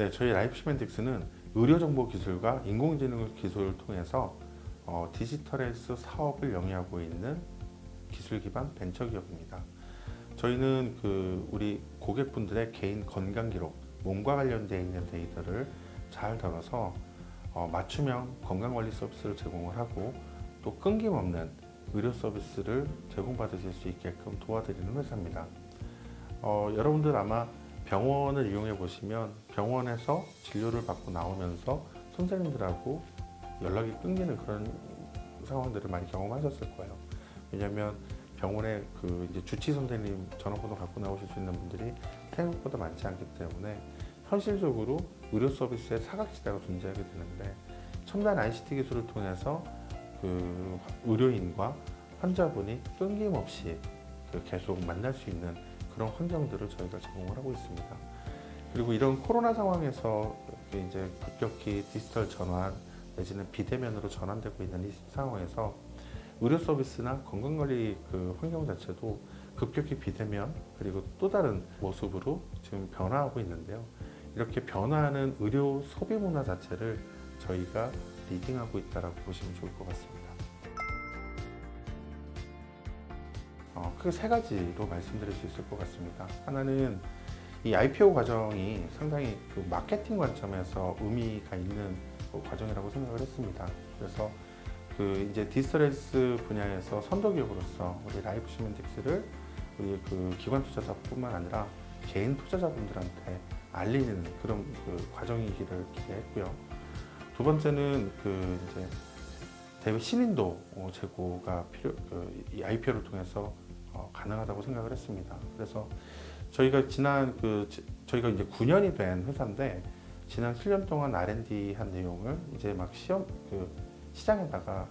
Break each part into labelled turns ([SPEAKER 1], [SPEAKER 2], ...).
[SPEAKER 1] 네, 저희 라이프시멘틱스는 의료정보 기술과 인공지능 기술을 통해서 디지털 헬스 사업을 영위하고 있는 기술 기반 벤처 기업입니다. 저희는 우리 고객분들의 개인 건강 기록, 몸과 관련되어 있는 데이터를 잘 다뤄서 맞춤형 건강관리 서비스를 제공을 하고 또 끊김없는 의료 서비스를 제공받으실 수 있게끔 도와드리는 회사입니다. 여러분들 아마 병원을 이용해 보시면 병원에서 진료를 받고 나오면서 선생님들하고 연락이 끊기는 그런 상황들을 많이 경험하셨을 거예요. 왜냐하면 병원에 이제 주치 선생님 전화번호 갖고 나오실 수 있는 분들이 생각보다 많지 않기 때문에 현실적으로 의료 서비스의 사각지대가 존재하게 되는데, 첨단 ICT 기술을 통해서 의료인과 환자분이 끊김없이 계속 만날 수 있는 그런 환경들을 저희가 제공을 하고 있습니다. 그리고 이런 코로나 상황에서 이제 급격히 디지털 전환 내지는 비대면으로 전환되고 있는 이 상황에서 의료 서비스나 건강관리 환경 자체도 급격히 비대면 그리고 또 다른 모습으로 지금 변화하고 있는데요. 이렇게 변화하는 의료 소비 문화 자체를 저희가 리딩하고 있다고 보시면 좋을 것 같습니다. 크게 세 가지로 말씀드릴 수 있을 것 같습니다. 하나는 이 IPO 과정이 상당히 마케팅 관점에서 의미가 있는 과정이라고 생각을 했습니다. 그래서 이제 디지털 헬스 분야에서 선도 기업으로서 우리 라이프시멘틱스를 우리 기관 투자자뿐만 아니라 개인 투자자분들한테 알리는 그런 과정이기를 기대했고요. 두 번째는 이제 대외 신인도 제고가 이 IPO를 통해서 가능하다고 생각을 했습니다. 그래서 저희가 저희가 이제 9년이 된 회사인데 지난 7년 동안 R&D 한 내용을 이제 막 시장에다가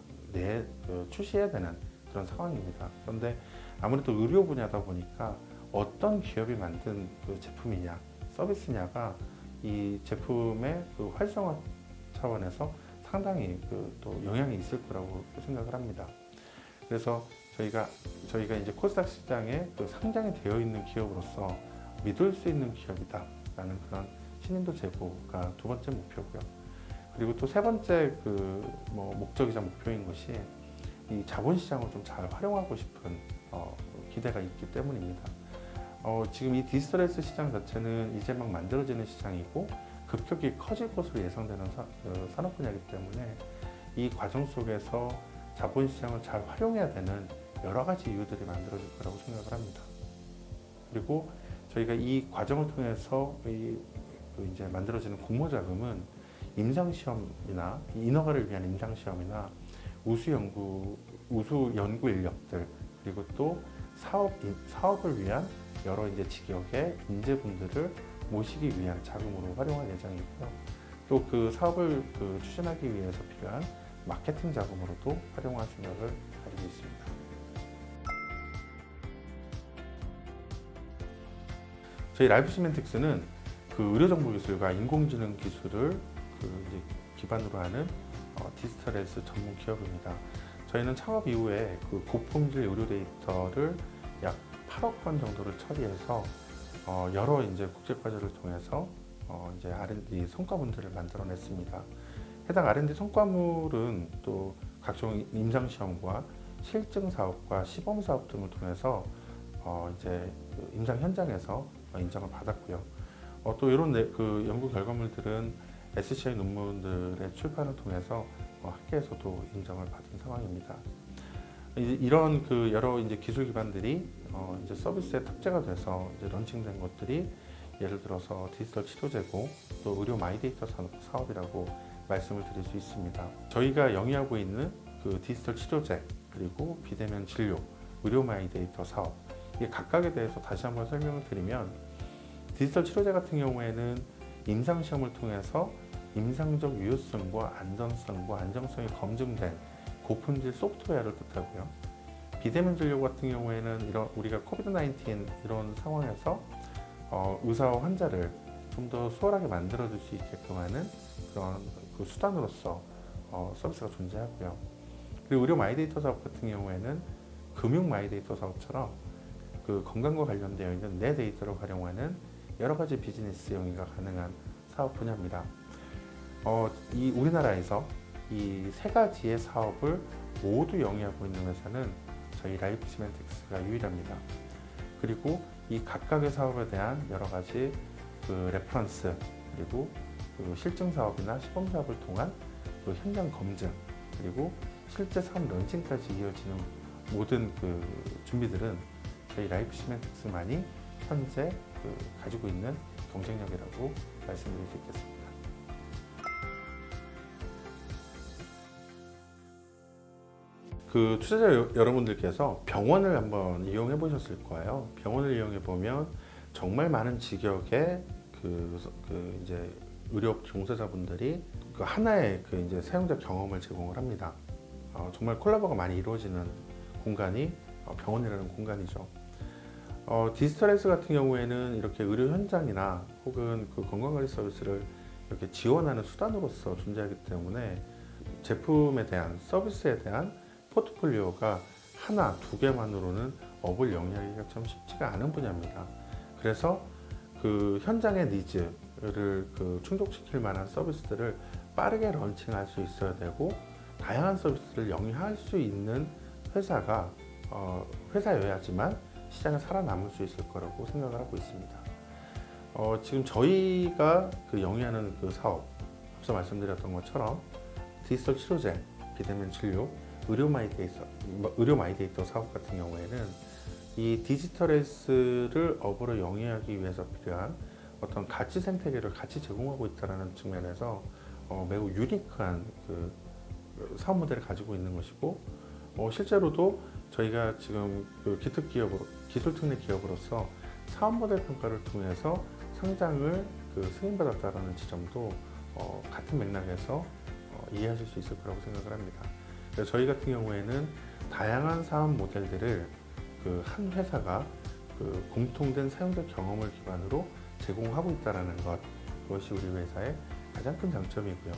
[SPEAKER 1] 출시해야 되는 그런 상황입니다. 그런데 아무래도 의료 분야다 보니까 어떤 기업이 만든 제품이냐, 서비스냐가 이 제품의 활성화 차원에서 상당히 또 영향이 있을 거라고 생각을 합니다. 그래서 저희가 이제 코스닥 시장에 상장이 되어 있는 기업으로서 믿을 수 있는 기업이다라는 그런 신인도 제고가 두 번째 목표고요. 그리고 또 세 번째 목적이자 목표인 것이 이 자본시장을 좀 잘 활용하고 싶은 기대가 있기 때문입니다. 지금 이 디지털 헬스 시장 자체는 이제 막 만들어지는 시장이고 급격히 커질 것으로 예상되는 산업 분야이기 때문에 이 과정 속에서 자본시장을 잘 활용해야 되는 여러 가지 이유들이 만들어질 거라고 생각을 합니다. 그리고 저희가 이 과정을 통해서 이제 만들어지는 공모 자금은 임상시험이나 인허가를 위한 임상시험이나 우수 연구 인력들 그리고 또 사업을 위한 여러 이제 직역의 인재분들을 모시기 위한 자금으로 활용할 예정이고요. 또 사업을 추진하기 위해서 필요한 마케팅 자금으로도 활용할 생각을 가지고 있습니다. 저희 라이프시멘틱스는 의료정보기술과 인공지능 기술을 이제 기반으로 하는 디지털 헬스 전문 기업입니다. 저희는 창업 이후에 고품질 의료 데이터를 약 8억 건 정도를 처리해서 여러 이제 국제 과제를 통해서 이제 R&D 성과물들을 만들어냈습니다. 해당 R&D 성과물은 또 각종 임상 시험과 실증 사업과 시범 사업 등을 통해서 이제 임상 현장에서 인정을 받았고요. 또 이런 연구 결과물들은 SCI 논문들의 출판을 통해서 학계에서도 인정을 받은 상황입니다. 이런 여러 이제 기술 기반들이 이제 서비스의 탑재가 돼서 이제 런칭된 것들이 예를 들어서 디지털 치료제고 또 의료 마이데이터 사업이라고 말씀을 드릴 수 있습니다. 저희가 영위하고 있는 디지털 치료제 그리고 비대면 진료, 의료 마이데이터 사업 이게 각각에 대해서 다시 한번 설명을 드리면, 디지털 치료제 같은 경우에는 임상 시험을 통해서 임상적 유효성과 안전성과 안정성이 검증된 고품질 소프트웨어를 뜻하고요. 비대면 진료 같은 경우에는 우리가 코비드-19 이런 상황에서 의사와 환자를 좀 더 수월하게 만들어줄 수 있게끔 하는 그런 수단으로서 서비스가 존재하고요. 그리고 의료 마이데이터 사업 같은 경우에는 금융 마이데이터 사업처럼 건강과 관련되어 있는 내 데이터를 활용하는 여러 가지 비즈니스 영위가 가능한 사업 분야입니다. 이 우리나라에서 이 세 가지의 사업을 모두 영위하고 있는 회사는 저희 라이프 시멘틱스가 유일합니다. 그리고 이 각각의 사업에 대한 여러 가지 그 레퍼런스, 그리고 그 실증 사업이나 시범 사업을 통한 그 현장 검증, 그리고 실제 사업 런칭까지 이어지는 모든 그 준비들은 저희 라이프 시멘틱스만이 현재 그 가지고 있는 경쟁력이라고 말씀드릴 수 있겠습니다. 그 투자자 여러분들께서 병원을 한번 이용해 보셨을 거예요. 병원을 이용해 보면 정말 많은 직역의 이제 의료 종사자분들이 그 하나의 그 이제 사용자 경험을 제공을 합니다. 정말 콜라보가 많이 이루어지는 공간이 병원이라는 공간이죠. 디지털 헬스 같은 경우에는 이렇게 의료 현장이나 혹은 그 건강관리 서비스를 이렇게 지원하는 수단으로서 존재하기 때문에 제품에 대한 서비스에 대한 포트폴리오가 하나, 두 개만으로는 업을 영위하기가 참 쉽지가 않은 분야입니다. 그래서 그 현장의 니즈를 그 충족시킬 만한 서비스들을 빠르게 런칭할 수 있어야 되고, 다양한 서비스를 영위할 수 있는 회사가 회사여야지만 시장에 살아남을 수 있을 거라고 생각을 하고 있습니다. 지금 저희가 그 영위하는 그 사업, 앞서 말씀드렸던 것처럼 디지털 치료제, 비대면 진료, 의료 마이데이터 사업 같은 경우에는 이 디지털 헬스를 업으로 영위하기 위해서 필요한 어떤 가치 생태계를 같이 제공하고 있다는 측면에서 매우 유니크한 그 사업 모델을 가지고 있는 것이고, 실제로도 저희가 지금 그 기술 특례 기업으로서 사업 모델 평가를 통해서 상장을 그 승인받았다는 지점도 같은 맥락에서 이해하실 수 있을 거라고 생각을 합니다. 그래서 저희 같은 경우에는 다양한 사업 모델들을 그 한 회사가 그 공통된 사용자 경험을 기반으로 제공하고 있다는 것, 그것이 우리 회사의 가장 큰 장점이고요.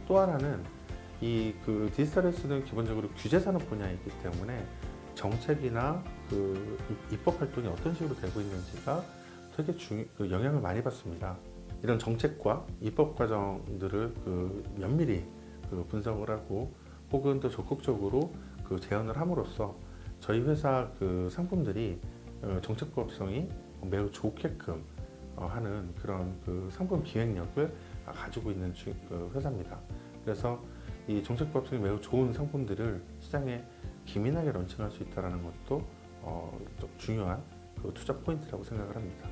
[SPEAKER 1] 또 하나는 이 그 디지털 헬스는 기본적으로 규제 산업 분야이기 때문에 정책이나 그 입법 활동이 어떤 식으로 되고 있는지가 되게 그 영향을 많이 받습니다. 이런 정책과 입법 과정들을 그 면밀히 그 분석을 하고, 혹은 또 적극적으로 그 제언을 함으로써 저희 회사 그 상품들이 정책법성이 매우 좋게끔 하는 그런 그 상품 기획력을 가지고 있는 그 회사입니다. 그래서 이 정책법성이 매우 좋은 상품들을 시장에 기민하게 런칭할 수 있다는 것도 좀 중요한 그 투자 포인트라고 생각을 합니다.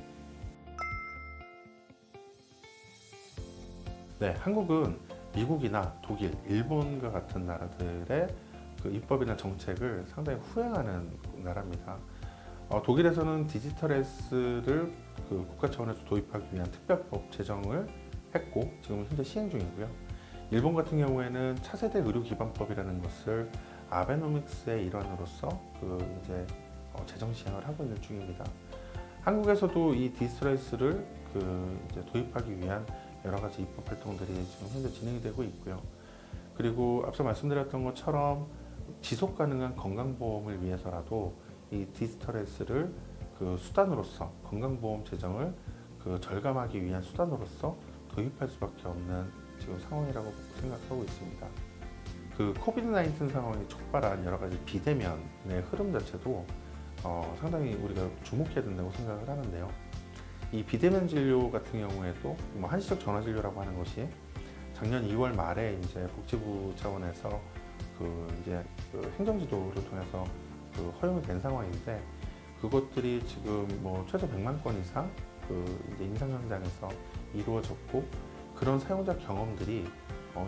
[SPEAKER 1] 네, 한국은 미국이나 독일, 일본과 같은 나라들의 그 입법이나 정책을 상당히 후행하는 나라입니다. 독일에서는 디지털 헬스를 그 국가 차원에서 도입하기 위한 특별법 제정을 했고, 지금 현재 시행 중이고요. 일본 같은 경우에는 차세대 의료 기반법이라는 것을 아베노믹스의 일환으로서 그 이제 제정 시행을 하고 있는 중입니다. 한국에서도 이 디지털 헬스를 그 이제 도입하기 위한 여러 가지 입법 활동들이 지금 현재 진행이 되고 있고요. 그리고 앞서 말씀드렸던 것처럼 지속 가능한 건강보험을 위해서라도 이 디지털 헬스를 그 수단으로서, 건강보험 재정을 그 절감하기 위한 수단으로서 도입할 수밖에 없는 지금 상황이라고 생각하고 있습니다. 그 코비드-19 상황이 촉발한 여러 가지 비대면의 흐름 자체도 상당히 우리가 주목해야 된다고 생각을 하는데요. 이 비대면 진료 같은 경우에도 뭐 한시적 전화 진료라고 하는 것이 작년 2월 말에 이제 복지부 차원에서 그 이제 그 행정지도를 통해서 그 허용이 된 상황인데, 그것들이 지금 뭐 최소 100만 건 이상 그 이제 임상 현장에서 이루어졌고, 그런 사용자 경험들이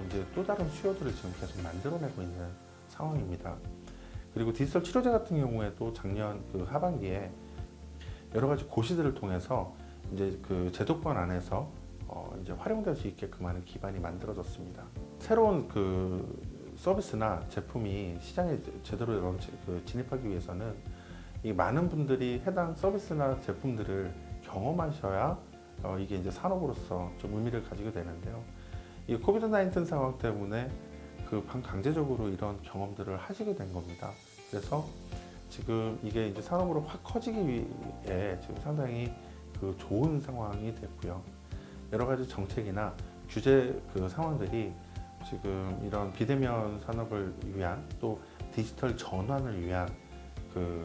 [SPEAKER 1] 이제 또 다른 수요들을 지금 계속 만들어내고 있는 상황입니다. 그리고 디지털 치료제 같은 경우에도 작년 그 하반기에 여러 가지 고시들을 통해서 이제 그 제도권 안에서 이제 활용될 수 있게끔 하는 기반이 만들어졌습니다. 새로운 그 서비스나 제품이 시장에 제대로 진입하기 위해서는 이 많은 분들이 해당 서비스나 제품들을 경험하셔야 이게 이제 산업으로서 좀 의미를 가지게 되는데요. 이 코비드-19 상황 때문에 그 강제적으로 이런 경험들을 하시게 된 겁니다. 그래서 지금 이게 이제 산업으로 확 커지기 위해 지금 상당히 그 좋은 상황이 됐고요. 여러 가지 정책이나 규제 그 상황들이 지금 이런 비대면 산업을 위한 또 디지털 전환을 위한 그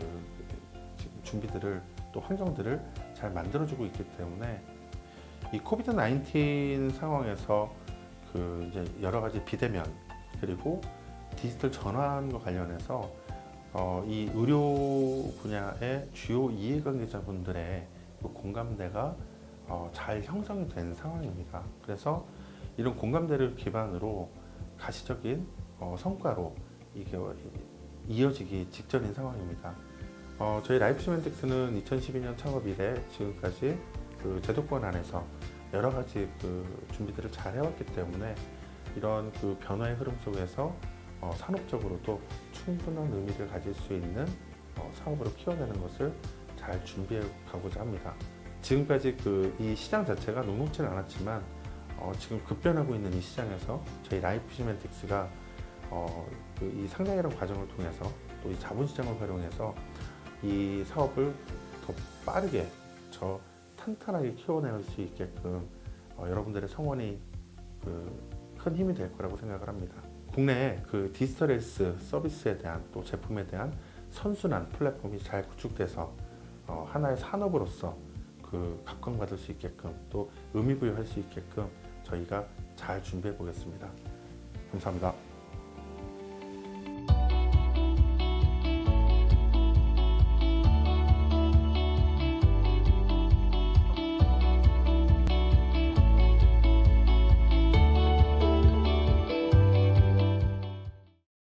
[SPEAKER 1] 지금 준비들을 또 환경들을 잘 만들어주고 있기 때문에 이 코비드 19 상황에서 그 이제 여러 가지 비대면 그리고 디지털 전환과 관련해서 이 의료 분야의 주요 이해관계자분들의 그 공감대가 잘 형성이 된 상황입니다. 그래서 이런 공감대를 기반으로 가시적인 성과로 이게 이어지기 직전인 상황입니다. 저희 라이프시멘틱스는 2012년 창업 이래 지금까지 그 제도권 안에서 여러 가지 그 준비들을 잘 해왔기 때문에 이런 그 변화의 흐름 속에서 산업적으로도 충분한 의미를 가질 수 있는 사업으로 키워내는 것을 잘 준비해 가고자 합니다. 지금까지 그 이 시장 자체가 녹록지는 않았지만 지금 급변하고 있는 이 시장에서 저희 라이프시멘틱스가 그 이 상장이라는 과정을 통해서 또 이 자본시장을 활용해서 이 사업을 더 빠르게 탄탄하게 키워낼 수 있게끔 여러분들의 성원이 큰 힘이 될 거라고 생각을 합니다. 국내에 그 디지털 헬스 서비스에 대한 또 제품에 대한 선순환 플랫폼이 잘 구축돼서 하나의 산업으로서 그 각광받을 수 있게끔 또 의미부여할 수 있게끔 저희가 잘 준비해 보겠습니다. 감사합니다.